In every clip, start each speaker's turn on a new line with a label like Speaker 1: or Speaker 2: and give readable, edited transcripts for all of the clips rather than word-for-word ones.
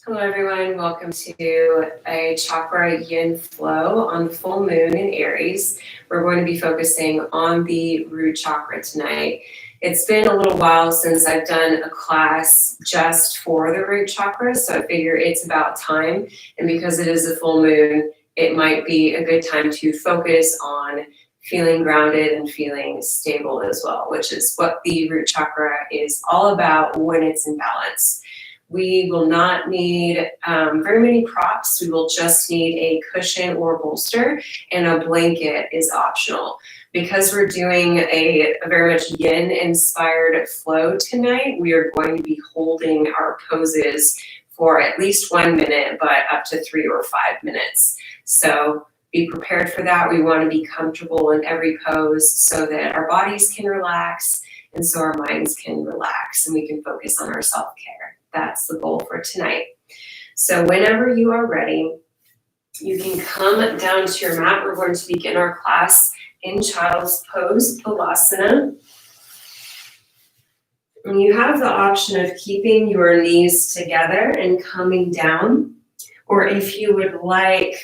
Speaker 1: Hello everyone, welcome to a chakra yin flow on the full moon in Aries. We're going to be focusing on the root chakra tonight. It's been a little while since I've done a class just for the root chakra, so I figure it's about time. And because it is a full moon, it might be a good time to focus on feeling grounded and feeling stable as well, which is what the root chakra is all about when it's in balance. We will not need very many props. We will just need a cushion or bolster, and a blanket is optional. Because we're doing a very much yin-inspired flow tonight, we are going to be holding our poses for at least 1 minute, but up to 3 or 5 minutes. So be prepared for that. We want to be comfortable in every pose so that our bodies can relax and so our minds can relax and we can focus on our self-care. That's the goal for tonight. So whenever you are ready, you can come down to your mat. We're going to begin our class in Child's Pose, Balasana. And you have the option of keeping your knees together and coming down, or if you would like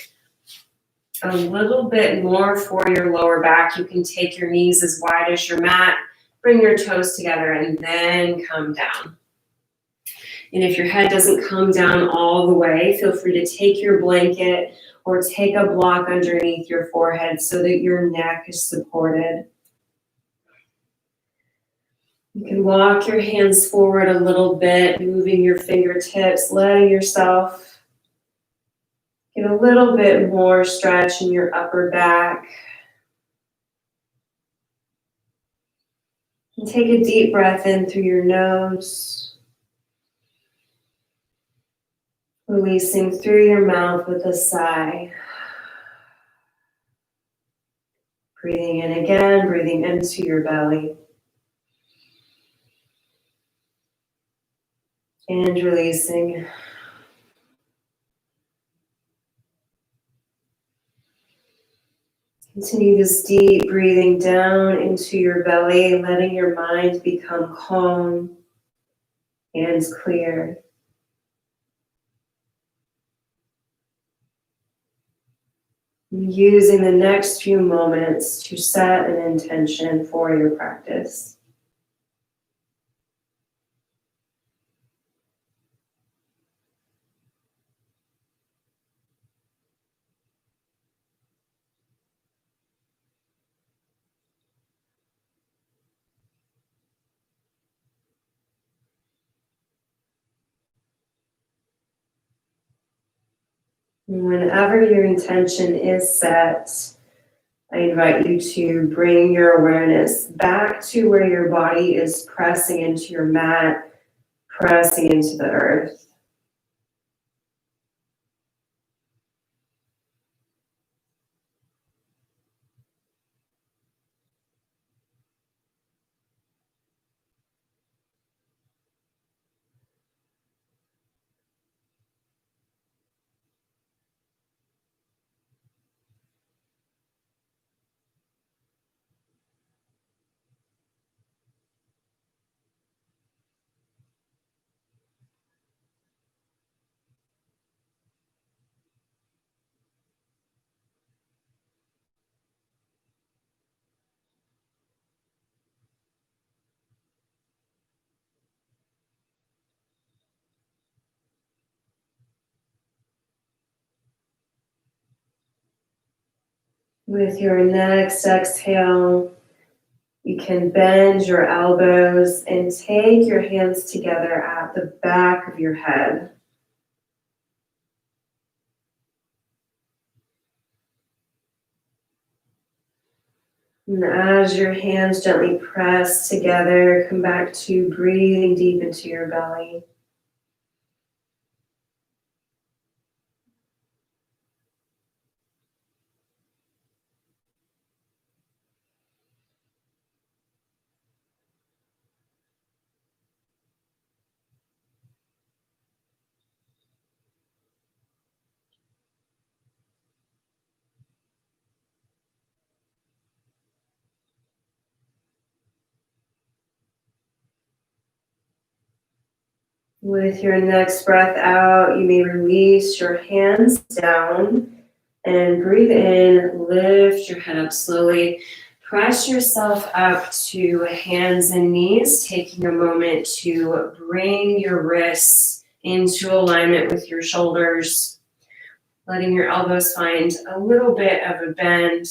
Speaker 1: a little bit more for your lower back, you can take your knees as wide as your mat, bring your toes together, and then come down. And if your head doesn't come down all the way, feel free to take your blanket or take a block underneath your forehead so that your neck is supported. You can walk your hands forward a little bit, moving your fingertips, letting yourself get a little bit more stretch in your upper back. And take a deep breath in through your nose. Releasing through your mouth with a sigh. Breathing in again, breathing into your belly. And releasing. Continue this deep breathing down into your belly, letting your mind become calm and clear. Using the next few moments to set an intention for your practice. Whenever your intention is set, I invite you to bring your awareness back to where your body is pressing into your mat, pressing into the earth. With your next exhale, you can bend your elbows and take your hands together at the back of your head. And as your hands gently press together, come back to breathing deep into your belly. With your next breath out, you may release your hands down and breathe in, lift your head up slowly. Press yourself up to hands and knees, taking a moment to bring your wrists into alignment with your shoulders, letting your elbows find a little bit of a bend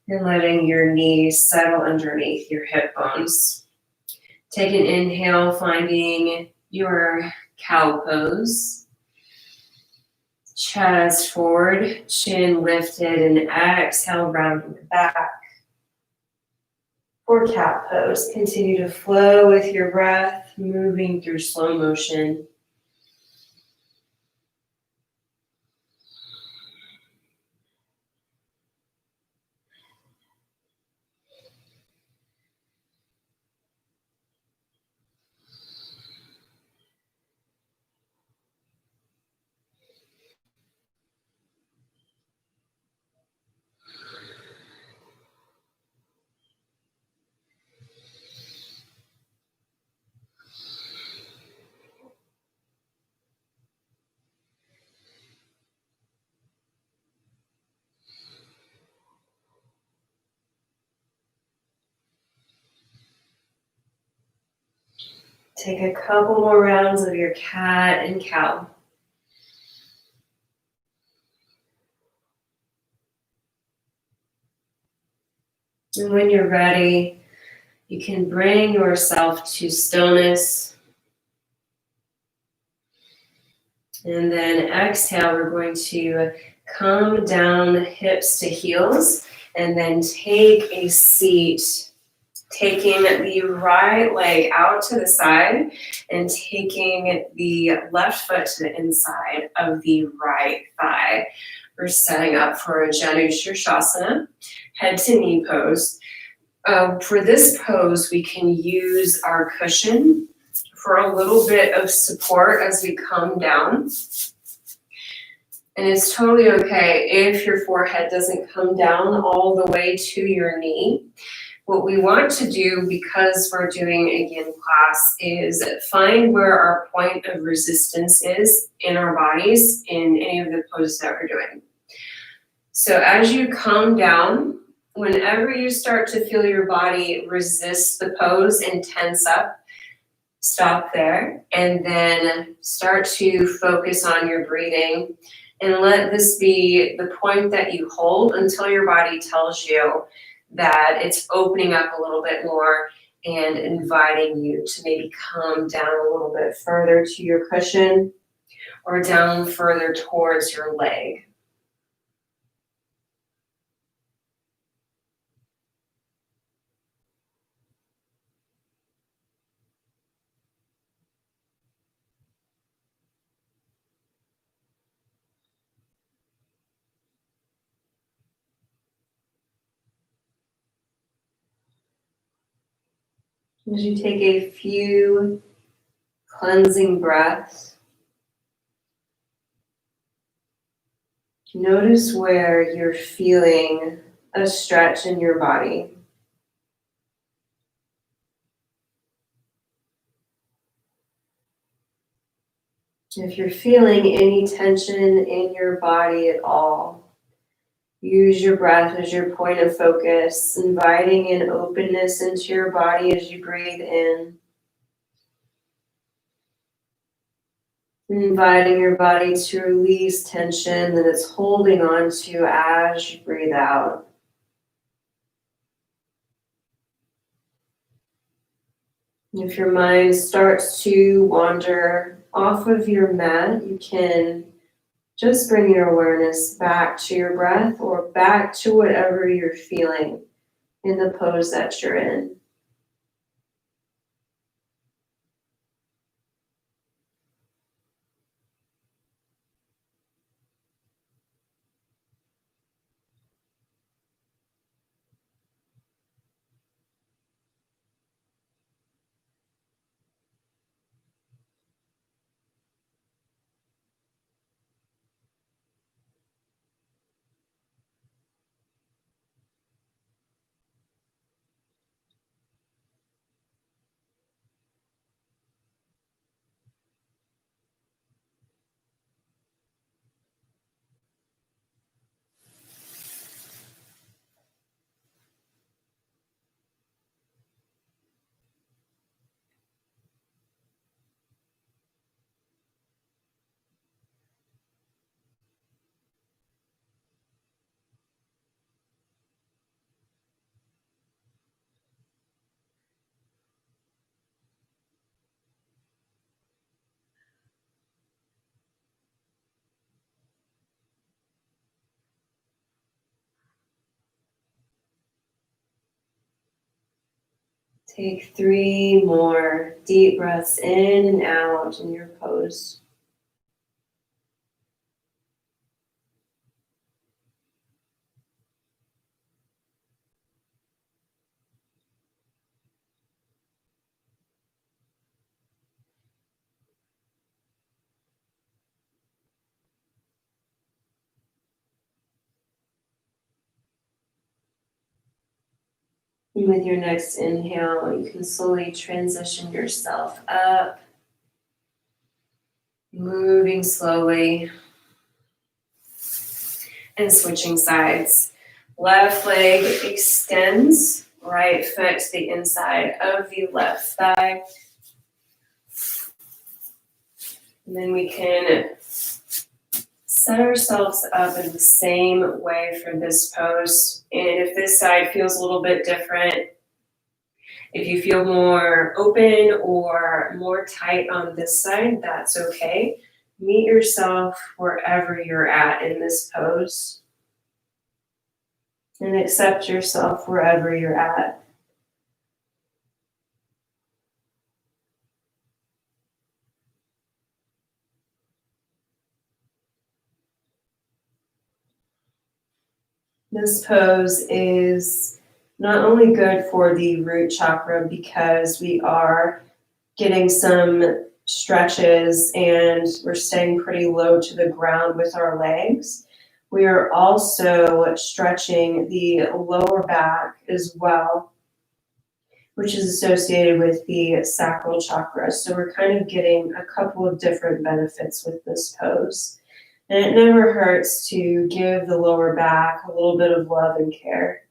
Speaker 1: and letting your knees settle underneath your hip bones. Take an inhale, finding your cow pose. Chest forward, chin lifted, and exhale, rounding the back. For cat pose, continue to flow with your breath, moving through slow motion. Take a couple more rounds of your cat and cow. And when you're ready, you can bring yourself to stillness. And then exhale, we're going to come down hips to heels and then take a seat, taking the right leg out to the side and taking the left foot to the inside of the right thigh. We're setting up for a Janu Shirshasana, head to knee pose. For this pose, we can use our cushion for a little bit of support as we come down. And it's totally okay if your forehead doesn't come down all the way to your knee. What we want to do, because we're doing a yin class, is find where our point of resistance is in our bodies in any of the poses that we're doing. So as you come down, whenever you start to feel your body resist the pose and tense up, stop there and then start to focus on your breathing and let this be the point that you hold until your body tells you that it's opening up a little bit more and inviting you to maybe come down a little bit further to your cushion or down further towards your leg. As you take a few cleansing breaths, notice where you're feeling a stretch in your body. If you're feeling any tension in your body at all, use your breath as your point of focus, inviting in openness into your body as you breathe in. Inviting your body to release tension that it's holding on to as you breathe out. If your mind starts to wander off of your mat, you can just bring your awareness back to your breath or back to whatever you're feeling in the pose that you're in. Take 3 more deep breaths in and out in your pose. And with your next inhale, you can slowly transition yourself up, moving slowly and switching sides. Left leg extends, right foot to the inside of the left thigh. And then we can set ourselves up in the same way for this pose. And if this side feels a little bit different, if you feel more open or more tight on this side, that's okay. Meet yourself wherever you're at in this pose. And accept yourself wherever you're at. This pose is not only good for the root chakra because we are getting some stretches and we're staying pretty low to the ground with our legs. We are also stretching the lower back as well, which is associated with the sacral chakra. So we're kind of getting a couple of different benefits with this pose. And it never hurts to give the lower back a little bit of love and care.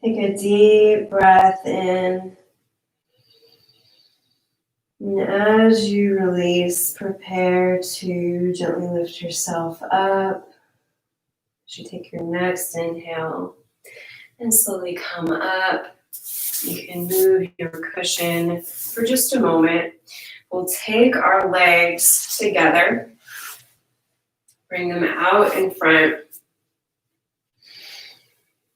Speaker 1: Take a deep breath in. And as you release, prepare to gently lift yourself up. As you take your next inhale and slowly come up, you can move your cushion for just a moment. We'll take our legs together, bring them out in front,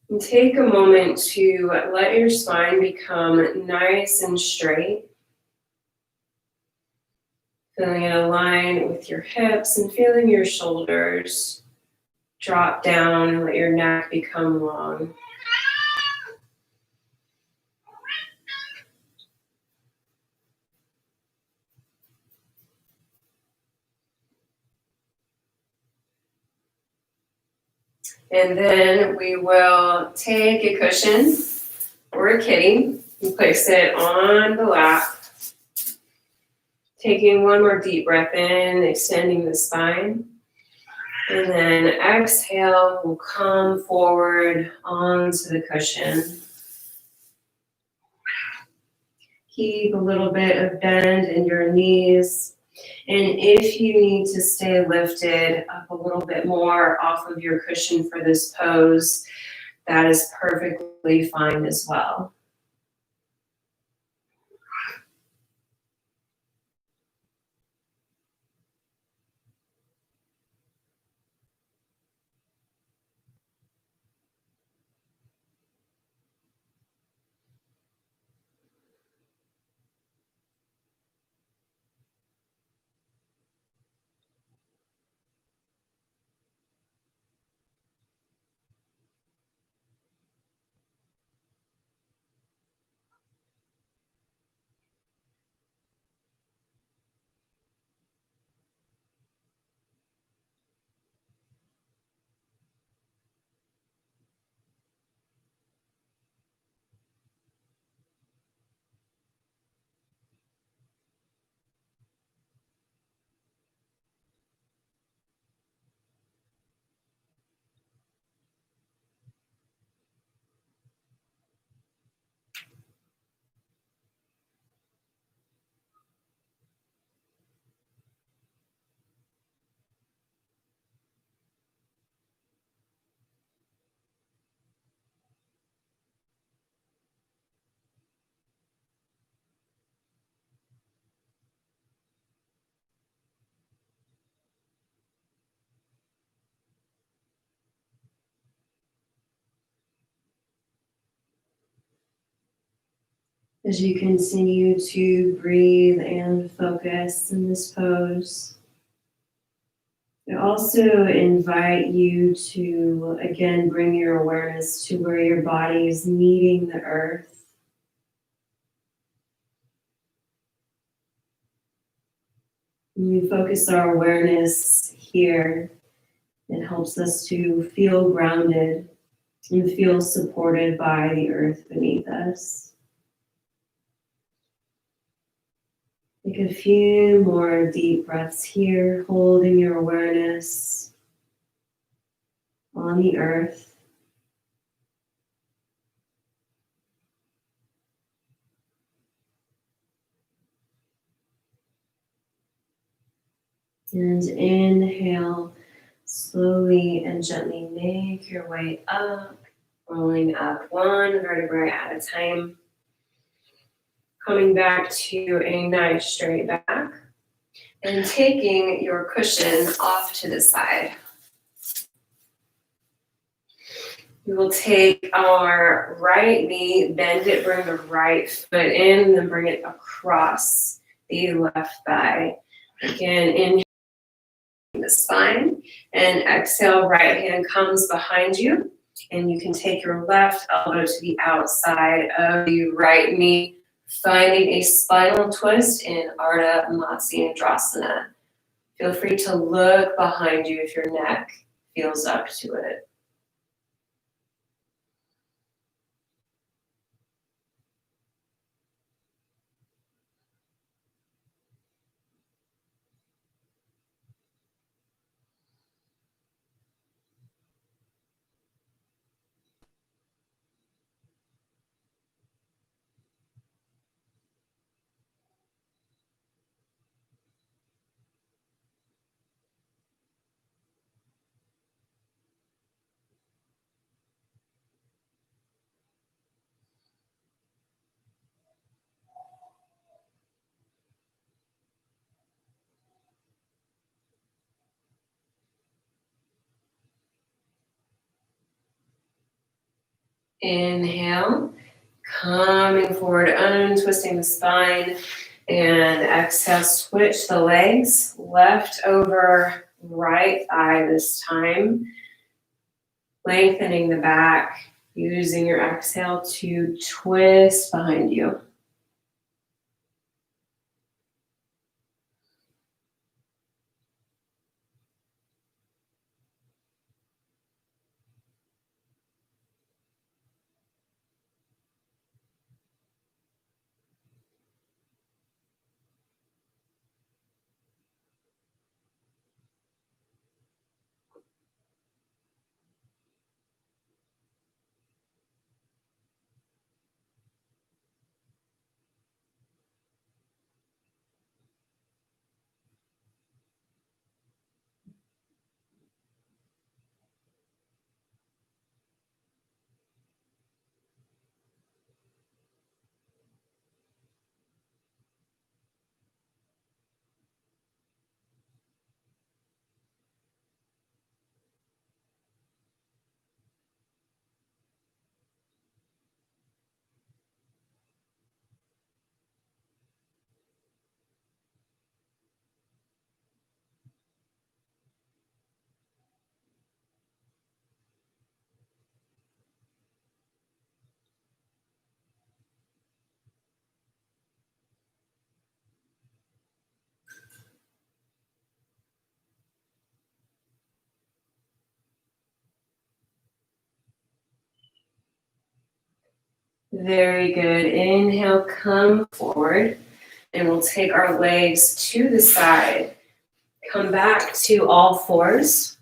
Speaker 1: and take a moment to let your spine become nice and straight. Feeling it align with your hips and feeling your shoulders drop down and let your neck become long. And then we will take a cushion or a kitty and place it on the lap. Taking one more deep breath in, extending the spine. And then exhale, we'll come forward onto the cushion. Keep a little bit of bend in your knees. And if you need to stay lifted up a little bit more off of your cushion for this pose, that is perfectly fine as well. As you continue to breathe and focus in this pose, I also invite you to, again, bring your awareness to where your body is meeting the earth. When we focus our awareness here, it helps us to feel grounded and feel supported by the earth beneath us. Take a few more deep breaths here, holding your awareness on the earth. And inhale, slowly and gently make your way up, rolling up one vertebrae at a time. Coming back to a nice straight back and taking your cushion off to the side. We will take our right knee, bend it, bring the right foot in, and then bring it across the left thigh. Again, inhale the spine, and exhale, right hand comes behind you, and you can take your left elbow to the outside of the right knee, finding a spinal twist in Ardha Matsyendrasana. Feel free to look behind you if your neck feels up to it. Inhale, coming forward, untwisting the spine, And exhale, switch the legs, left over right thigh this time. Lengthening the back, using your exhale to twist behind you. Very good. Inhale, come forward, and we'll take our legs to the side. Come back to all fours.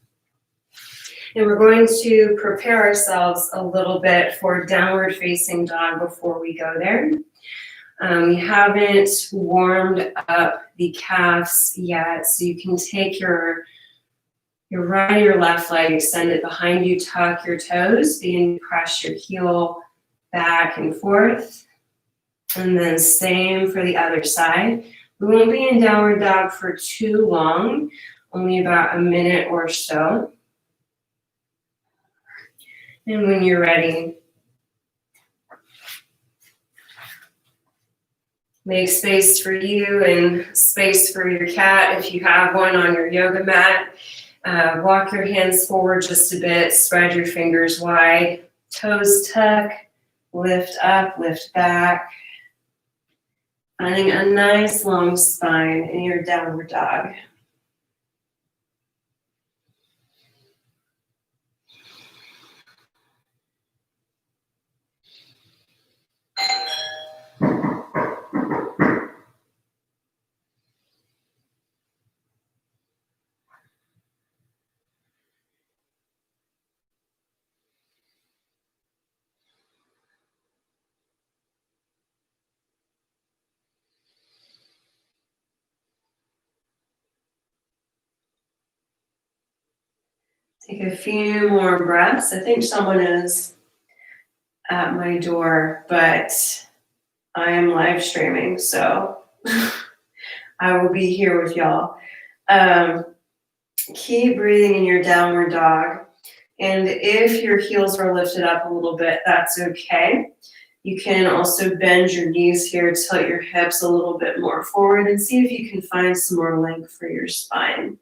Speaker 1: And we're going to prepare ourselves a little bit for downward facing dog before we go there. We haven't warmed up the calves yet, so you can take your right or your left leg, extend it behind you, tuck your toes, begin to press your heel back and forth. And then same for the other side. We won't be in downward dog for too long, only about a minute or so. And when you're ready, make space for you and space for your cat if you have one on your yoga mat. Walk your hands forward just a bit, spread your fingers wide, toes tuck, lift up, lift back. Finding a nice long spine in your downward dog. Take a few more breaths. I think someone is at my door, but I am live streaming, so I will be here with y'all. Keep breathing in your downward dog. And if your heels are lifted up a little bit, that's okay. You can also bend your knees here, tilt your hips a little bit more forward, and see if you can find some more length for your spine.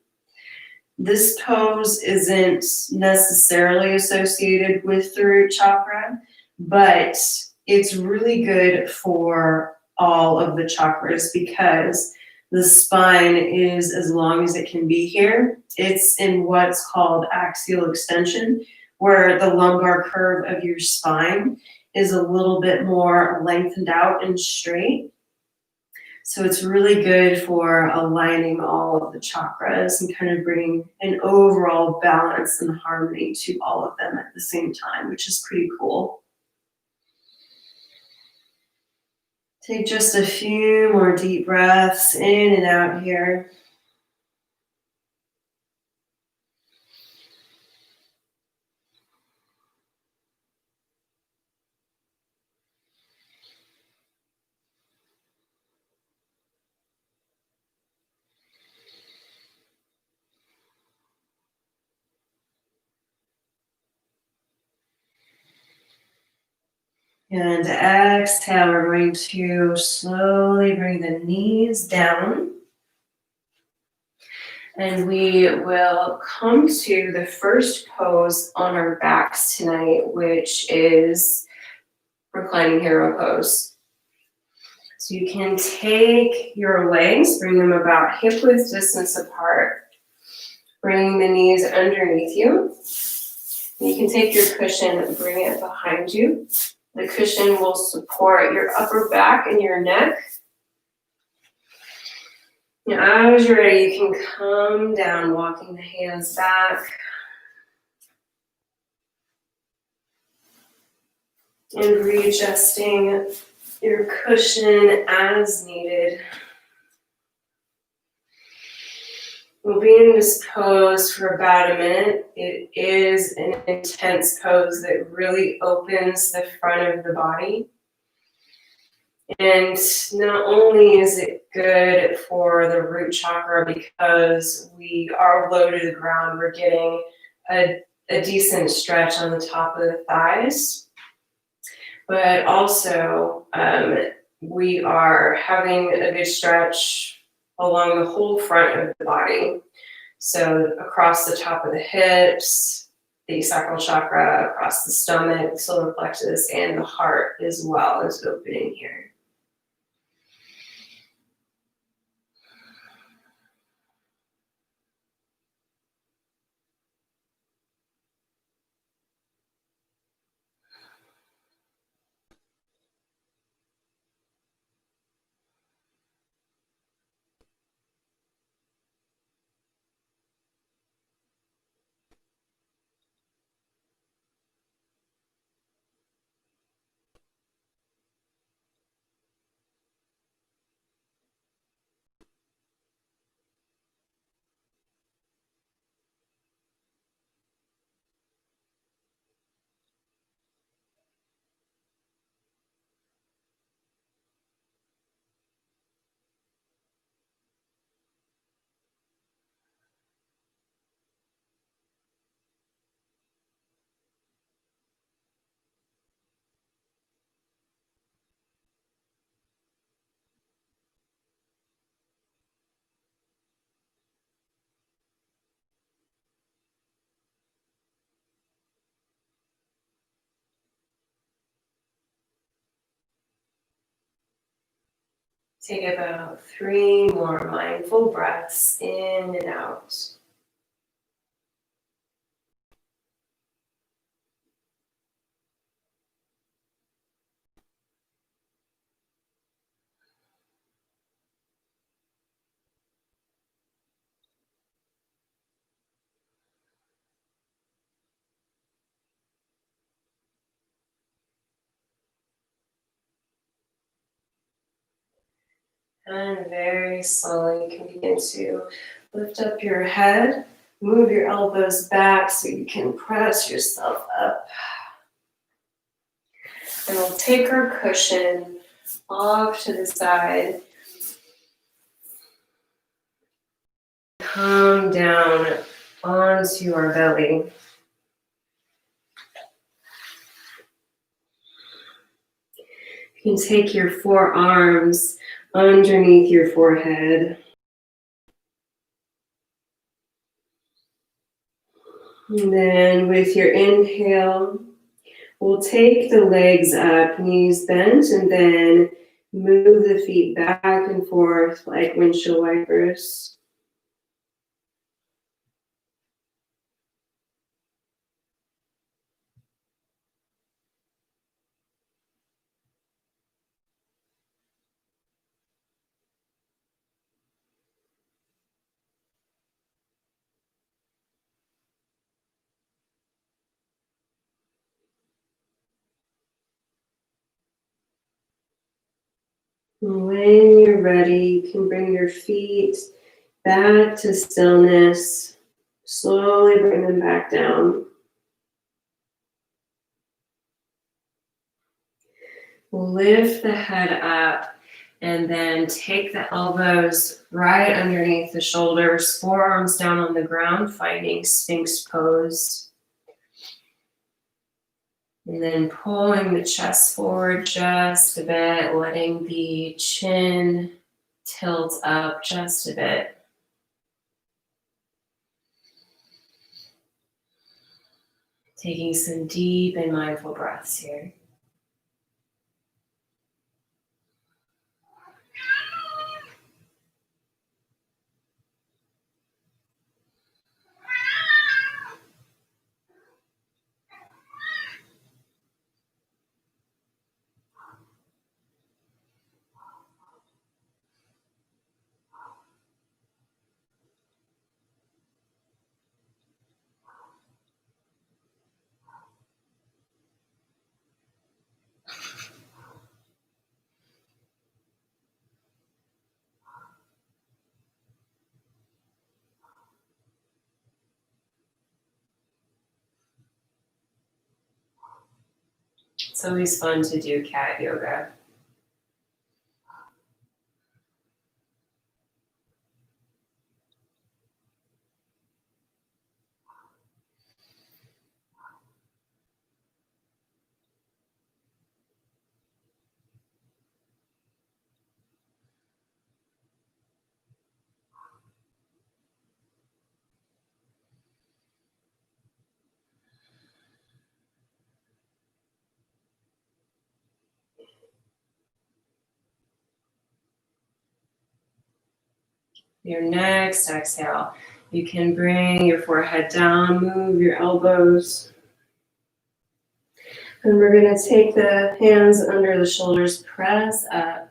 Speaker 1: This pose isn't necessarily associated with the root chakra, but it's really good for all of the chakras because the spine is as long as it can be here. It's in what's called axial extension, where the lumbar curve of your spine is a little bit more lengthened out and straight. So it's really good for aligning all of the chakras and kind of bringing an overall balance and harmony to all of them at the same time, which is pretty cool. Take just a few more deep breaths in and out here. And exhale, we're going to slowly bring the knees down. And we will come to the first pose on our backs tonight, which is reclining hero pose. So you can take your legs, bring them about hip width distance apart, bring the knees underneath you. You can take your cushion and bring it behind you. The cushion will support your upper back and your neck. Now, as you're ready, you can come down, walking the hands back. And readjusting your cushion as needed. We'll be in this pose for about a minute. It is an intense pose that really opens the front of the body. And not only is it good for the root chakra because we are low to the ground, we're getting a decent stretch on the top of the thighs, but also we are having a good stretch along the whole front of the body. So across the top of the hips, the sacral chakra, across the stomach, solar plexus, and the heart as well is opening here. Take about 3 more mindful breaths in and out. And very slowly you can begin to lift up your head, move your elbows back so you can press yourself up. And we'll take our cushion off to the side. Come down onto our belly. You can take your forearms underneath your forehead. And then with your inhale, we'll take the legs up, knees bent, and then move the feet back and forth like windshield wipers. When you're ready, you can bring your feet back to stillness. Slowly bring them back down. Lift the head up and then take the elbows right underneath the shoulders, forearms down on the ground, finding Sphinx pose. And then pulling the chest forward just a bit, letting the chin tilt up just a bit. Taking some deep and mindful breaths here. It's always fun to do cat yoga. Your next exhale, you can bring your forehead down, move your elbows. And we're going to take the hands under the shoulders, press up.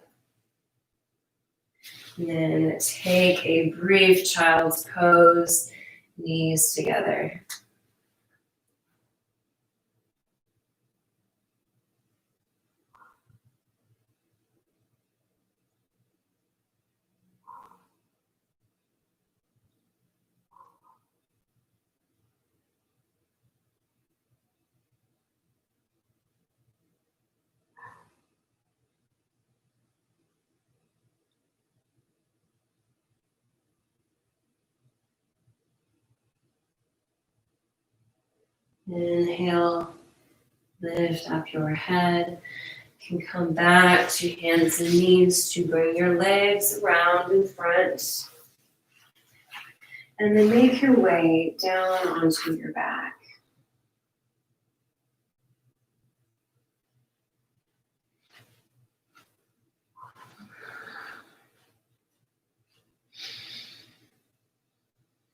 Speaker 1: And then take a brief child's pose, knees together. Inhale, lift up your head. You can come back to hands and knees to bring your legs around in front. And then make your way down onto your back.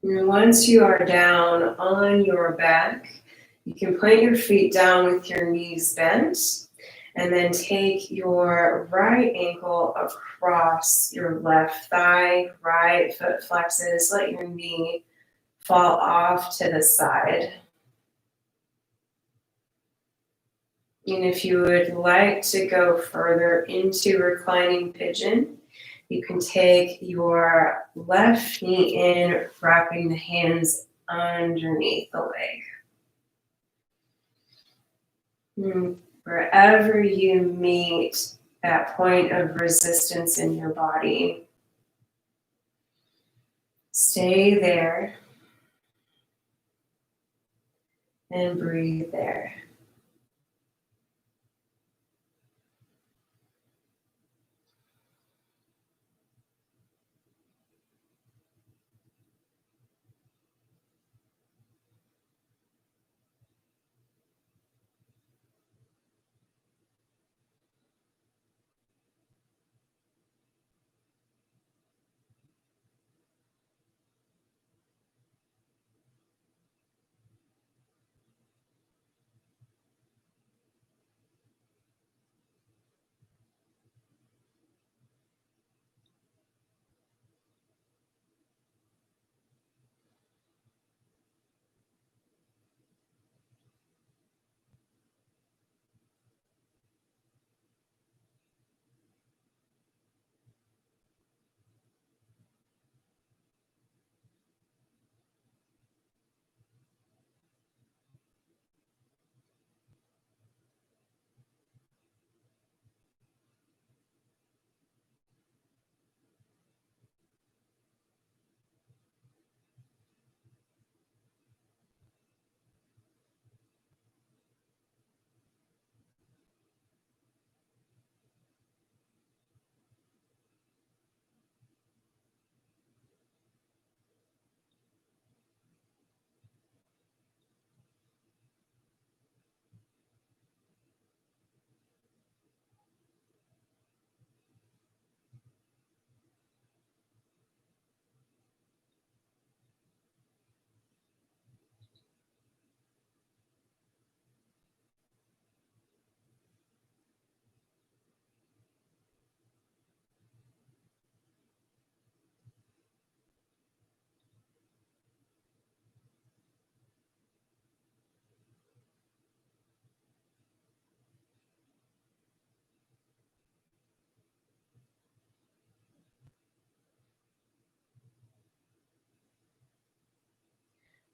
Speaker 1: And once you are down on your back, you can plant your feet down with your knees bent, and then take your right ankle across your left thigh, right foot flexes, let your knee fall off to the side. And if you would like to go further into reclining pigeon, you can take your left knee in, wrapping the hands underneath the leg. Wherever you meet that point of resistance in your body, stay there and breathe there.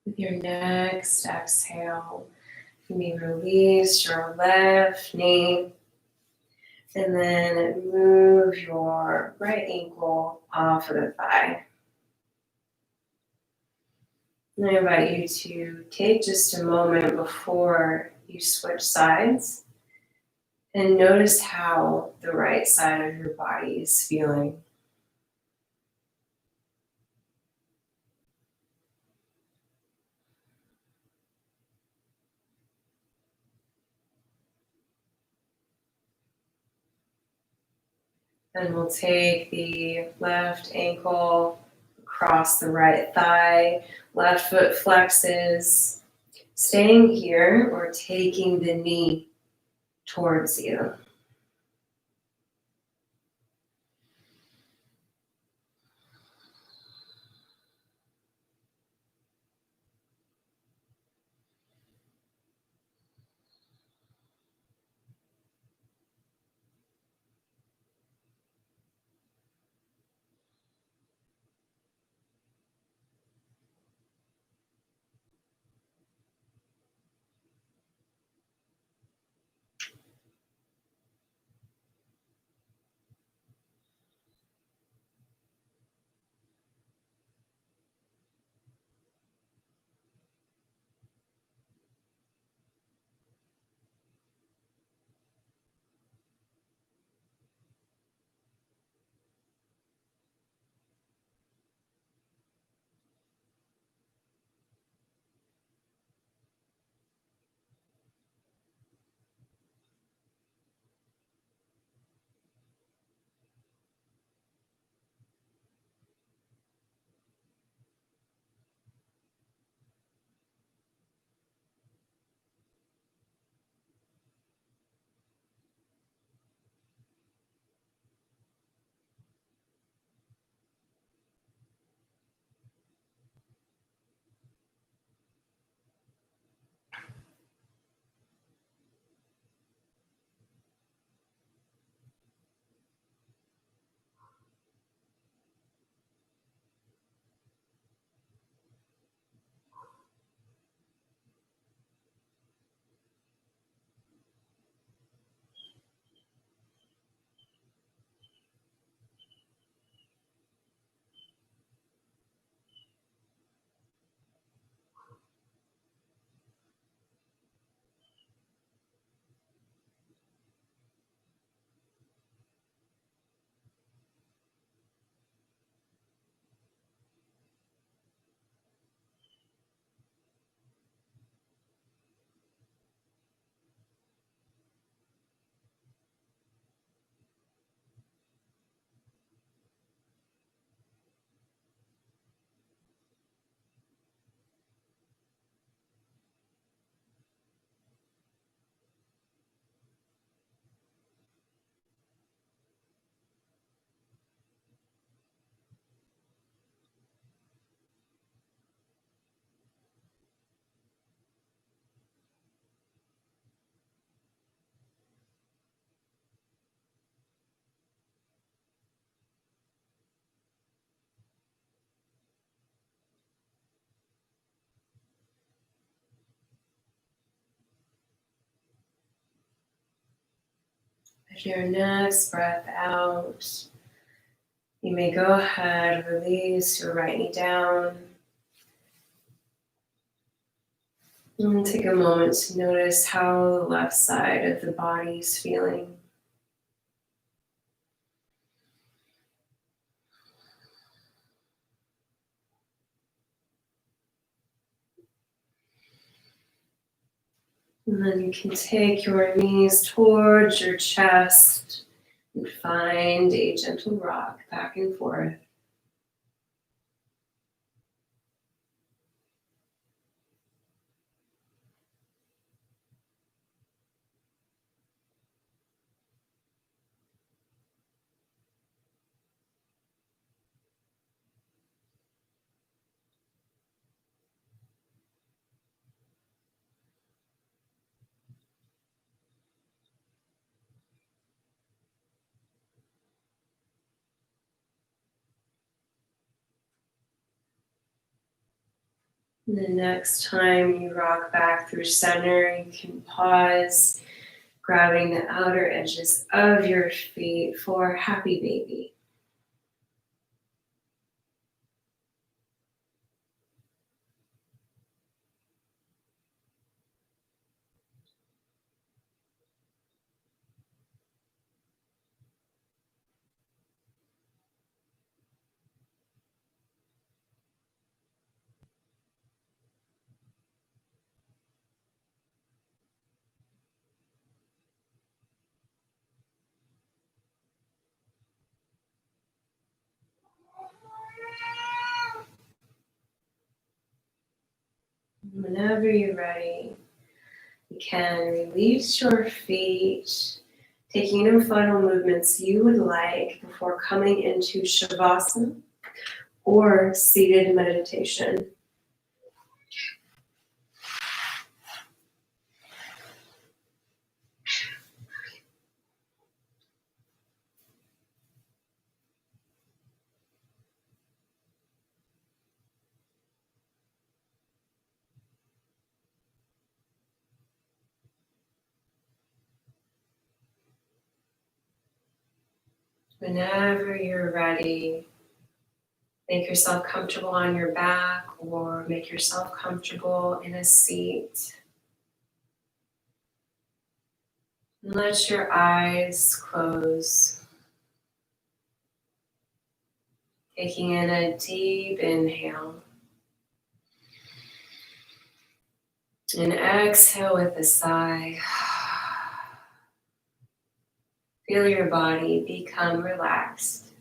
Speaker 1: With your next exhale, you may release your left knee and then move your right ankle off of the thigh. And I invite you to take just a moment before you switch sides and notice how the right side of your body is feeling. Then we'll take the left ankle across the right thigh, left foot flexes, staying here or taking the knee towards you. With your next breath out, you may go ahead, release your right knee down. And take a moment to notice how the left side of the body is feeling. And then you can take your knees towards your chest and find a gentle rock back and forth. And the next time you rock back through center, you can pause, grabbing the outer edges of your feet for happy baby. Whenever you're ready, you can release your feet, taking any final movements you would like before coming into Shavasana or seated meditation. Whenever you're ready, make yourself comfortable on your back or make yourself comfortable in a seat. And let your eyes close. Taking in a deep inhale. And exhale with a sigh. Feel your body become relaxed.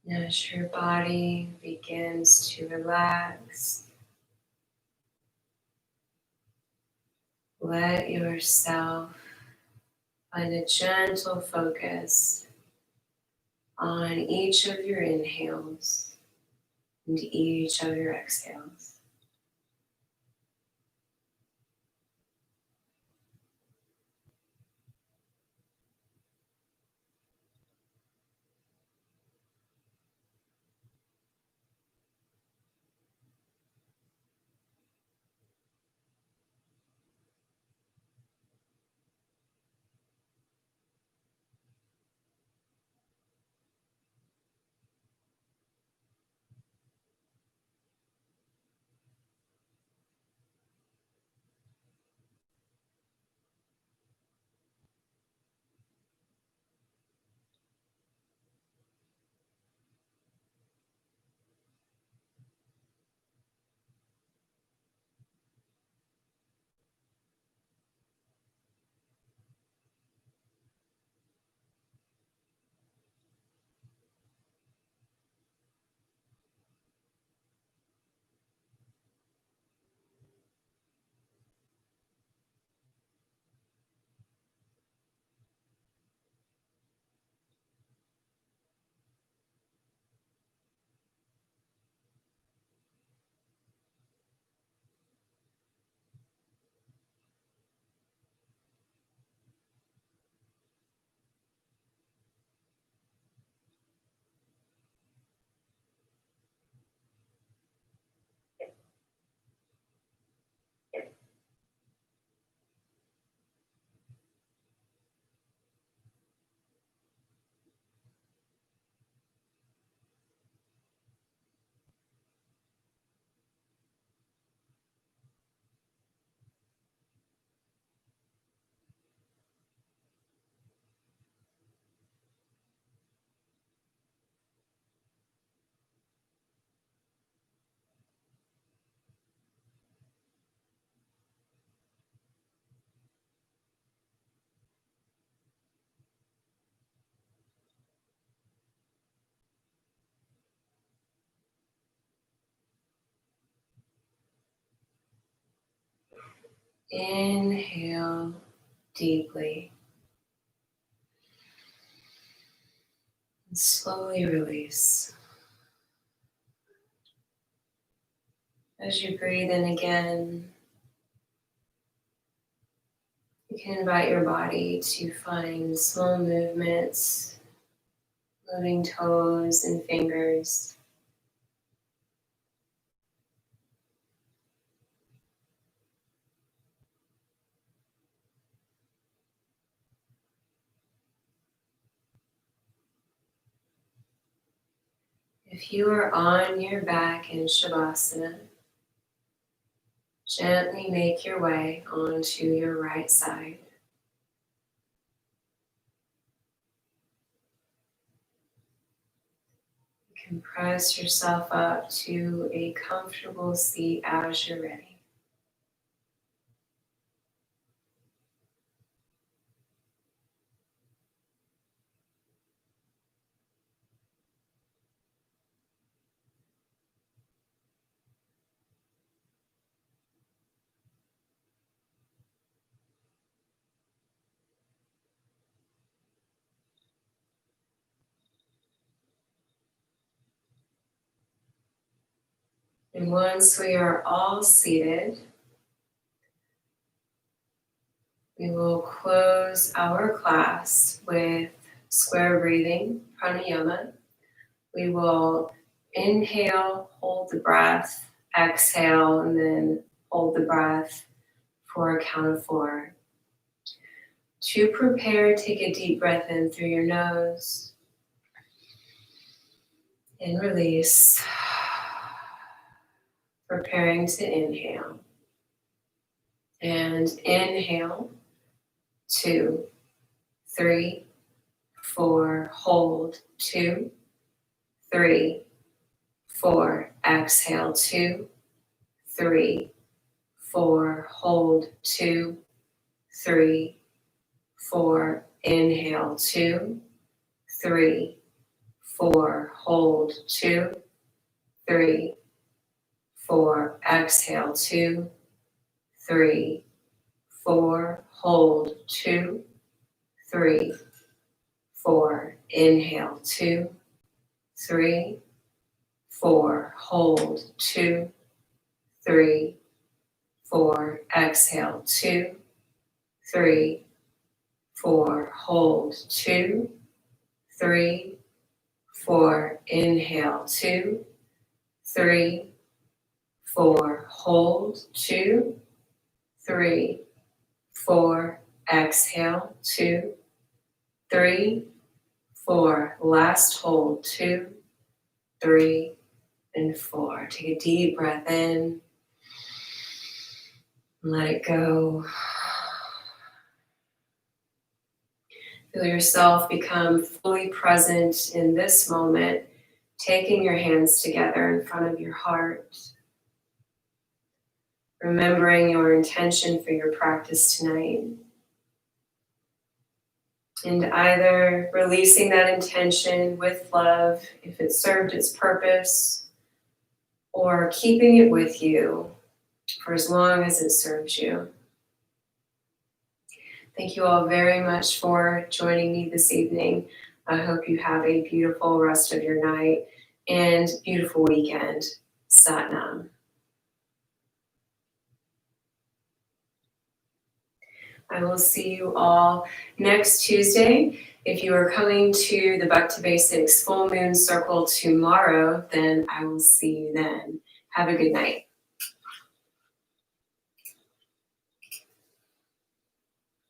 Speaker 1: As your body begins to relax, let yourself find a gentle focus on each of your inhales and each of your exhales. Inhale deeply. And slowly release. As you breathe in again, you can invite your body to find small movements, moving toes and fingers. If you are on your back in Shavasana, gently make your way onto your right side. You can press yourself up to a comfortable seat as you're ready. And once we are all seated, we will close our class with square breathing, pranayama. We will inhale, hold the breath, exhale, and then hold the breath for a count of 4. To prepare, take a deep breath in through your nose and release. Preparing to inhale. And inhale, 2, 3, 4, hold, 2, 3, 4, exhale, 2, 3, 4, hold, 2, 3, 4, inhale, 2, 3, 4, hold, 2, 3, 4, exhale, 2, 3, 4, hold, 2, 3, 4, inhale, 2, 3, 4, hold, 2, 3, 4, exhale, 2, 3, 4, hold, 2, 3, 4, inhale, 2, 3, 4, hold, 2, 3, 4, exhale, 2, 3, 4, last hold, 2, 3, and 4. Take a deep breath in, let it go. Feel yourself become fully present in this moment, taking your hands together in front of your heart, remembering your intention for your practice tonight, and either releasing that intention with love if it served its purpose, or keeping it with you for as long as it serves you. Thank you all very much for joining me this evening. I hope you have a beautiful rest of your night and beautiful weekend. Sat Nam. I will see you all next Tuesday. If you are coming to the Back to Basics Full Moon Circle tomorrow, then I will see you then. Have a good night.